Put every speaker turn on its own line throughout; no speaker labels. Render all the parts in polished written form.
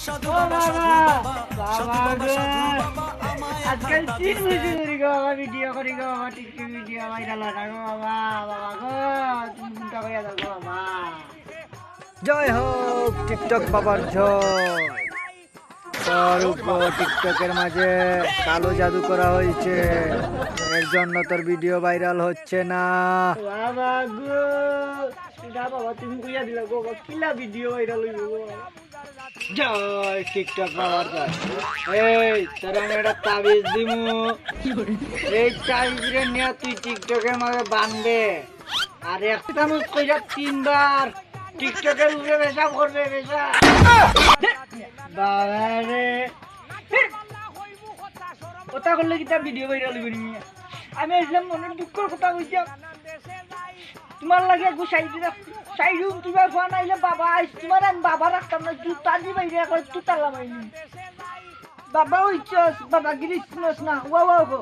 ও বাবা বাবা গো আজকাল 3 বছর ধরে গো বাবা ভিডিও করি গো বাবা টিকটক ভিডিও ভাইরাল হয় গো বাবা বাবা গো তুমি চিন্তা করিয়া দাও গো বাবা।
জয় হোক টিকটক বাবার জয়। তোর উপর টিকটকের মাঝে কালো জাদু করা হয়েছে, এর জন্য তোর ভিডিও ভাইরাল হচ্ছে না।
বাবা গো না বাবা তুমি কইয়া দিলা গো বাবা কিলা ভিডিও ভাইরাল হইব গো। জয় টিকটক বাবার জয়। এই তোর আমি একটা তাবিজ দিমু, এই তাবিজরে নিয়ে তুই টিকটকের মাঝে বানবে আর একটা মুখ কইরা 3 বার টিকটকের উপরে পেশাব করবে পেশাব। বাবা রে কথা করলে কি তার ভিডিও ভাইরাল হইব নি? আমি আসলাম মনের দুঃখের কথা কইতাম তোমার লাগে একটু সাইডুম তোমার ফোন আইলে বাবা আইস তোমার আমি বাবা রাখতাম না জুতা দি বাইরে করে জুতা লাগাইনি বাবা হইছস বাবা গিরিস না ওয়া ওয়া গো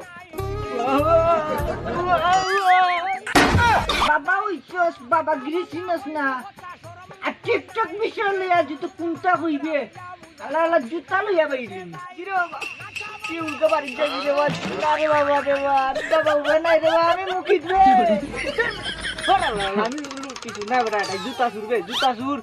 বাবা হইছস বাবা গিরিস না আর টিকটক বিষয় লইয়া যদি কোনটা হইবে আলা আলা জুতা লইয়া বাইরে কি রে বাবা কি উল্টো বাড়ি যাই রে বাবা রে বাবা রে বাবা উবে নাই রে বাবা আমি মুখিত রে আমি কিছু না বড় জুতা সুর